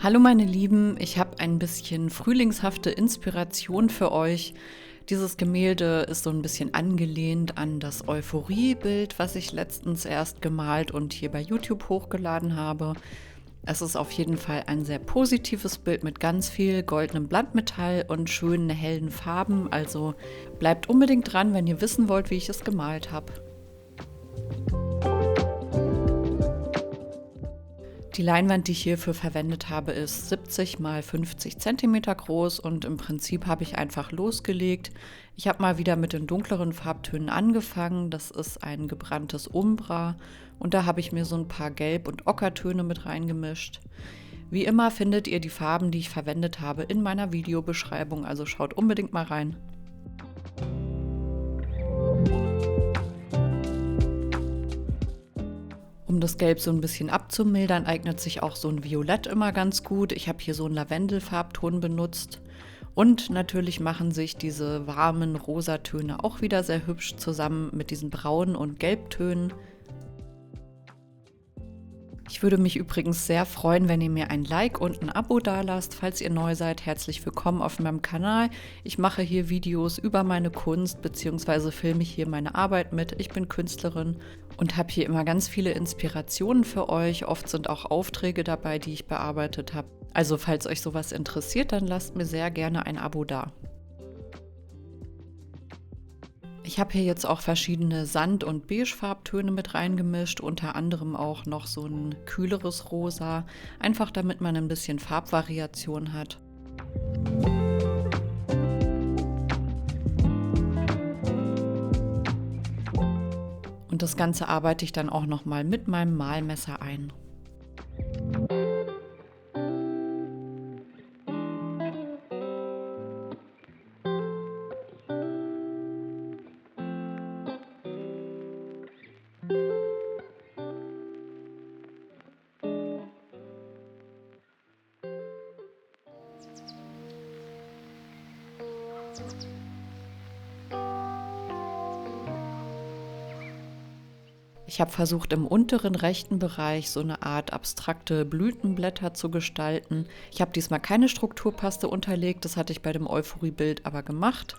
Hallo meine Lieben, ich habe ein bisschen frühlingshafte Inspiration für euch. Dieses Gemälde ist so ein bisschen angelehnt an das Euphorie-Bild, was ich letztens erst gemalt und hier bei YouTube hochgeladen habe. Es ist auf jeden Fall ein sehr positives Bild mit ganz viel goldenem Blattmetall und schönen hellen Farben. Also bleibt unbedingt dran, wenn ihr wissen wollt, wie ich es gemalt habe. Die Leinwand, die ich hierfür verwendet habe, ist 70 mal 50 Zentimeter groß und im Prinzip habe ich einfach losgelegt. Ich habe mal wieder mit den dunkleren Farbtönen angefangen. Das ist ein gebranntes Umbra und da habe ich mir so ein paar Gelb- und Ockertöne mit reingemischt. Wie immer findet ihr die Farben, die ich verwendet habe, in meiner Videobeschreibung, also schaut unbedingt mal rein. Um das Gelb so ein bisschen abzumildern, eignet sich auch so ein Violett immer ganz gut. Ich habe hier so einen Lavendelfarbton benutzt. Und natürlich machen sich diese warmen Rosatöne auch wieder sehr hübsch zusammen mit diesen braunen und Gelbtönen. Ich würde mich übrigens sehr freuen, wenn ihr mir ein Like und ein Abo dalasst. Falls ihr neu seid, herzlich willkommen auf meinem Kanal. Ich mache hier Videos über meine Kunst bzw. filme hier meine Arbeit mit. Ich bin Künstlerin und habe hier immer ganz viele Inspirationen für euch. Oft sind auch Aufträge dabei, die ich bearbeitet habe. Also falls euch sowas interessiert, dann lasst mir sehr gerne ein Abo da. Ich habe hier jetzt auch verschiedene Sand- und Beige-Farbtöne mit reingemischt, unter anderem auch noch so ein kühleres Rosa, einfach damit man ein bisschen Farbvariation hat. Und das Ganze arbeite ich dann auch noch mal mit meinem Malmesser ein. Ich habe versucht, im unteren rechten Bereich so eine Art abstrakte Blütenblätter zu gestalten. Ich habe diesmal keine Strukturpaste unterlegt, das hatte ich bei dem Euphorie-Bild aber gemacht.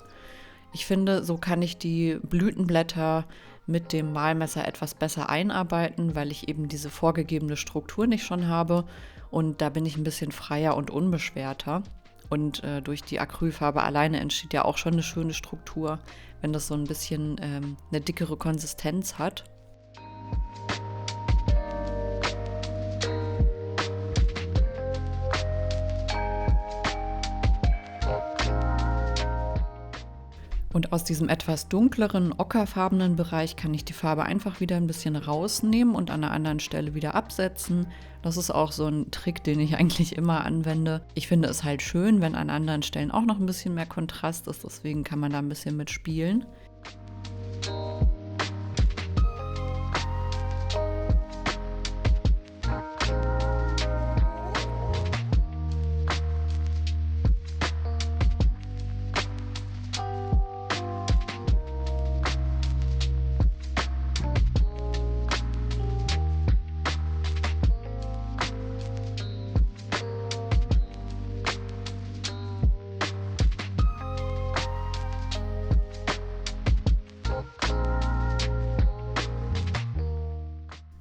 Ich finde, so kann ich die Blütenblätter mit dem Malmesser etwas besser einarbeiten, weil ich eben diese vorgegebene Struktur nicht schon habe. Und da bin ich ein bisschen freier und unbeschwerter. Und durch die Acrylfarbe alleine entsteht ja auch schon eine schöne Struktur, wenn das so ein bisschen eine dickere Konsistenz hat. Und aus diesem etwas dunkleren, ockerfarbenen Bereich kann ich die Farbe einfach wieder ein bisschen rausnehmen und an einer anderen Stelle wieder absetzen. Das ist auch so ein Trick, den ich eigentlich immer anwende. Ich finde es halt schön, wenn an anderen Stellen auch noch ein bisschen mehr Kontrast ist, deswegen kann man da ein bisschen mit spielen.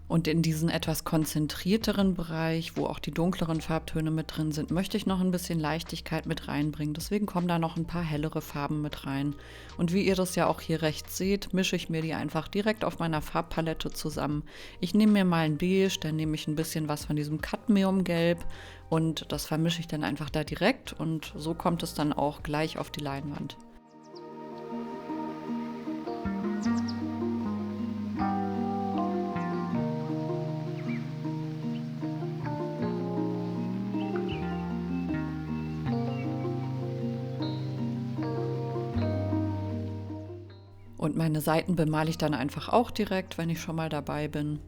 Und in diesen etwas konzentrierteren Bereich, wo auch die dunkleren Farbtöne mit drin sind, möchte ich noch ein bisschen Leichtigkeit mit reinbringen. Deswegen kommen da noch ein paar hellere Farben mit rein. Und wie ihr das ja auch hier rechts seht, mische ich mir die einfach direkt auf meiner Farbpalette zusammen. Ich nehme mir mal ein Beige, dann nehme ich ein bisschen was von diesem Cadmiumgelb und das vermische ich dann einfach da direkt und so kommt es dann auch gleich auf die Leinwand. Und meine Seiten bemale ich dann einfach auch direkt, wenn ich schon mal dabei bin.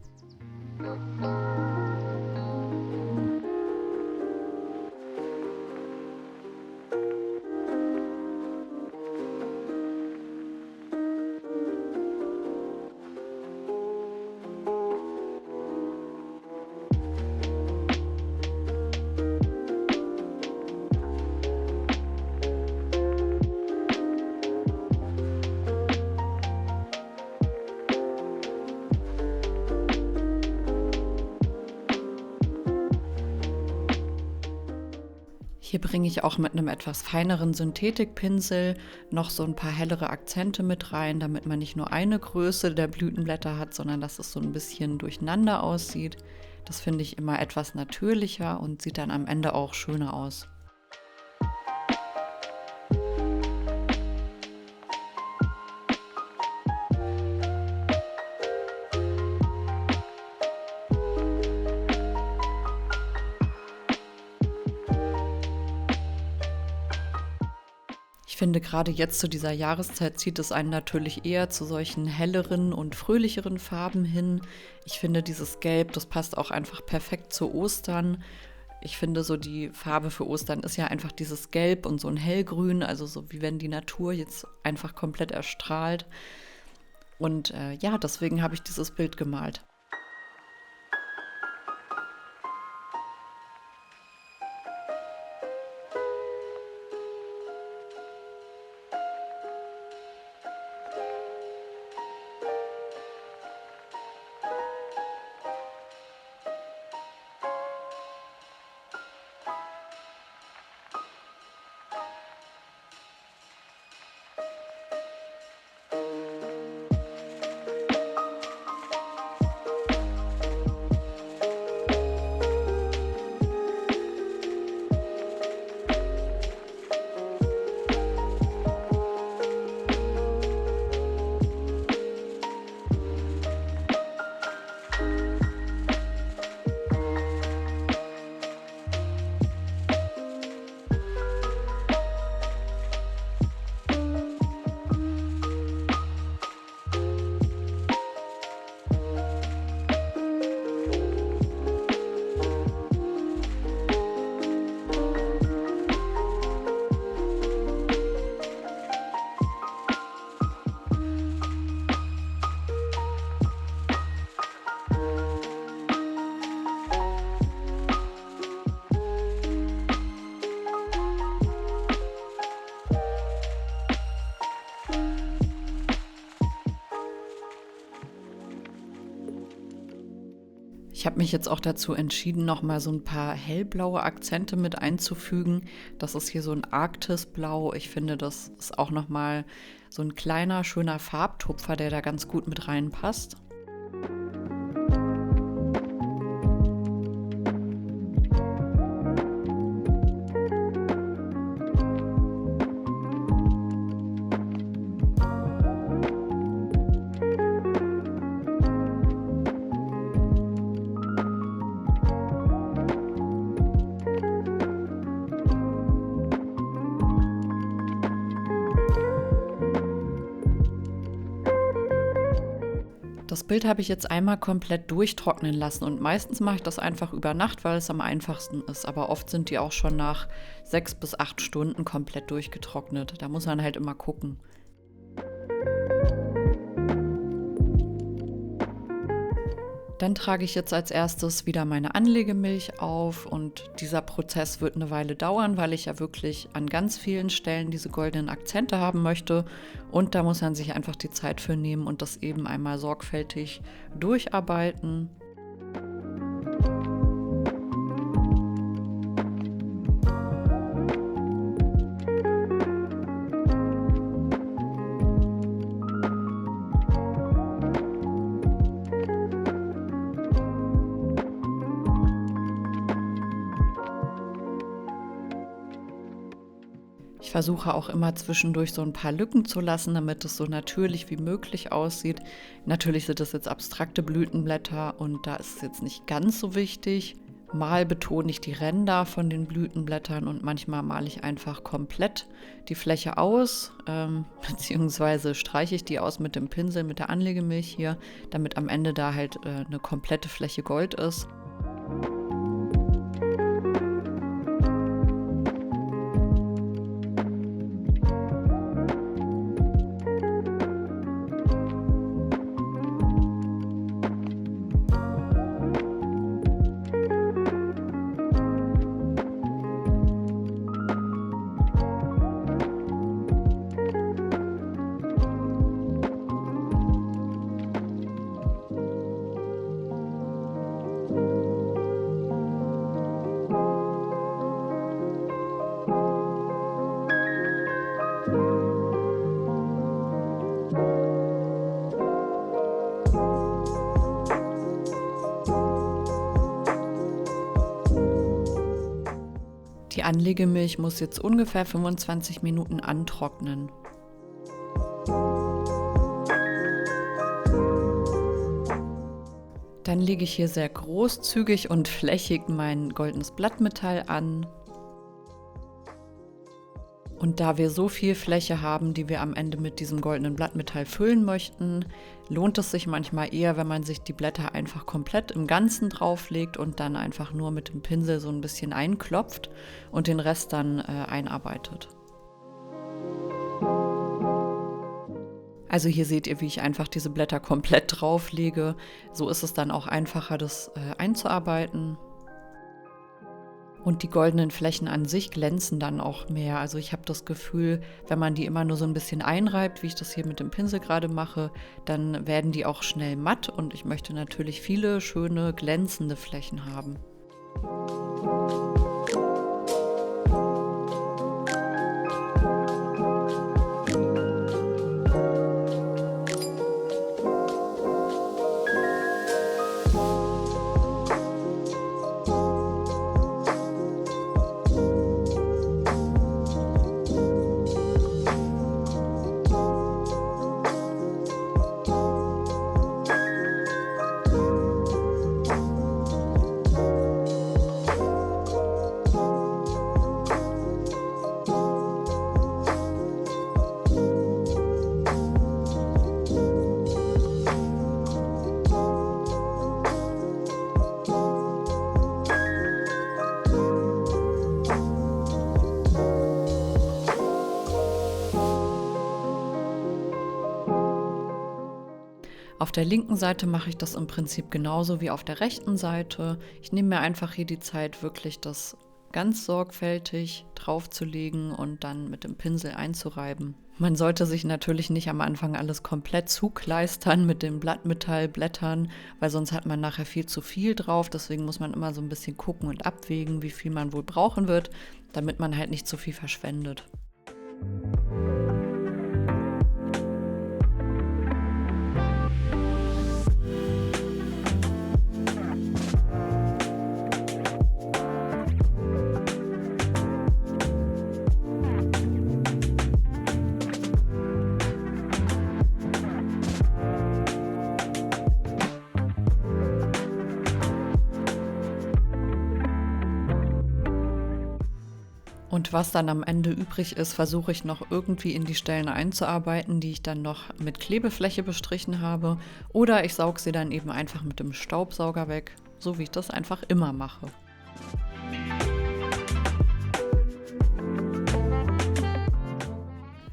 Hier bringe ich auch mit einem etwas feineren Synthetikpinsel noch so ein paar hellere Akzente mit rein, damit man nicht nur eine Größe der Blütenblätter hat, sondern dass es so ein bisschen durcheinander aussieht. Das finde ich immer etwas natürlicher und sieht dann am Ende auch schöner aus. Ich finde, gerade jetzt zu dieser Jahreszeit zieht es einen natürlich eher zu solchen helleren und fröhlicheren Farben hin. Ich finde, dieses Gelb, das passt auch einfach perfekt zu Ostern. Ich finde, so die Farbe für Ostern ist ja einfach dieses Gelb und so ein Hellgrün, also so wie wenn die Natur jetzt einfach komplett erstrahlt. Und ja, deswegen habe ich dieses Bild gemalt. Ich habe mich jetzt auch dazu entschieden, noch mal so ein paar hellblaue Akzente mit einzufügen. Das ist hier so ein Arktisblau. Ich finde, das ist auch noch mal so ein kleiner, schöner Farbtupfer, der da ganz gut mit reinpasst. Das Bild habe ich jetzt einmal komplett durchtrocknen lassen und meistens mache ich das einfach über Nacht, weil es am einfachsten ist. Aber oft sind die auch schon nach 6 bis 8 Stunden komplett durchgetrocknet. Da muss man halt immer gucken. Dann trage ich jetzt als erstes wieder meine Anlegemilch auf und dieser Prozess wird eine Weile dauern, weil ich ja wirklich an ganz vielen Stellen diese goldenen Akzente haben möchte und da muss man sich einfach die Zeit für nehmen und das eben einmal sorgfältig durcharbeiten. Ich versuche auch immer zwischendurch so ein paar Lücken zu lassen, damit es so natürlich wie möglich aussieht. Natürlich sind das jetzt abstrakte Blütenblätter und da ist es jetzt nicht ganz so wichtig. Mal betone ich die Ränder von den Blütenblättern und manchmal male ich einfach komplett die Fläche aus, beziehungsweise streiche ich die aus mit dem Pinsel, mit der Anlegemilch hier, damit am Ende da halt eine komplette Fläche Gold ist. Die Anlegemilch muss jetzt ungefähr 25 Minuten antrocknen. Dann lege ich hier sehr großzügig und flächig mein goldenes Blattmetall an. Und da wir so viel Fläche haben, die wir am Ende mit diesem goldenen Blattmetall füllen möchten, lohnt es sich manchmal eher, wenn man sich die Blätter einfach komplett im Ganzen drauflegt und dann einfach nur mit dem Pinsel so ein bisschen einklopft und den Rest dann einarbeitet. Also hier seht ihr, wie ich einfach diese Blätter komplett drauflege. So ist es dann auch einfacher, das einzuarbeiten. Und die goldenen Flächen an sich glänzen dann auch mehr. Also ich habe das Gefühl, wenn man die immer nur so ein bisschen einreibt, wie ich das hier mit dem Pinsel gerade mache, dann werden die auch schnell matt und ich möchte natürlich viele schöne glänzende Flächen haben. Auf der linken Seite mache ich das im Prinzip genauso wie auf der rechten Seite. Ich nehme mir einfach hier die Zeit, wirklich das ganz sorgfältig draufzulegen und dann mit dem Pinsel einzureiben. Man sollte sich natürlich nicht am Anfang alles komplett zukleistern mit dem Blattmetallblättern, weil sonst hat man nachher viel zu viel drauf. Deswegen muss man immer so ein bisschen gucken und abwägen, wie viel man wohl brauchen wird, damit man halt nicht zu viel verschwendet. Und was dann am Ende übrig ist, versuche ich noch irgendwie in die Stellen einzuarbeiten, die ich dann noch mit Klebefläche bestrichen habe. Oder ich sauge sie dann eben einfach mit dem Staubsauger weg, so wie ich das einfach immer mache.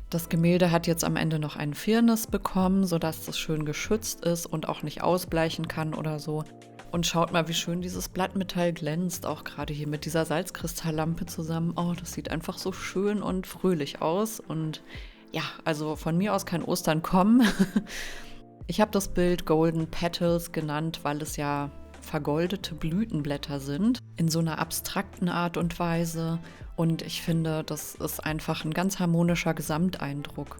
Das Gemälde hat jetzt am Ende noch einen Firnis bekommen, sodass das schön geschützt ist und auch nicht ausbleichen kann oder so. Und schaut mal, wie schön dieses Blattmetall glänzt, auch gerade hier mit dieser Salzkristalllampe zusammen. Oh, das sieht einfach so schön und fröhlich aus. Und ja, also von mir aus kann Ostern kommen. Ich habe das Bild Golden Petals genannt, weil es ja vergoldete Blütenblätter sind, in so einer abstrakten Art und Weise. Und ich finde, das ist einfach ein ganz harmonischer Gesamteindruck.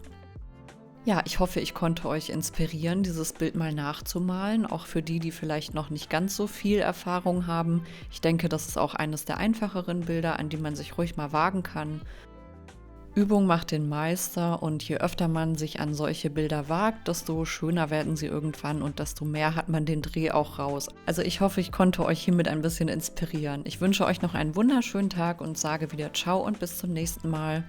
Ja, ich hoffe, ich konnte euch inspirieren, dieses Bild mal nachzumalen, auch für die, die vielleicht noch nicht ganz so viel Erfahrung haben. Ich denke, das ist auch eines der einfacheren Bilder, an die man sich ruhig mal wagen kann. Übung macht den Meister und je öfter man sich an solche Bilder wagt, desto schöner werden sie irgendwann und desto mehr hat man den Dreh auch raus. Also ich hoffe, ich konnte euch hiermit ein bisschen inspirieren. Ich wünsche euch noch einen wunderschönen Tag und sage wieder Ciao und bis zum nächsten Mal.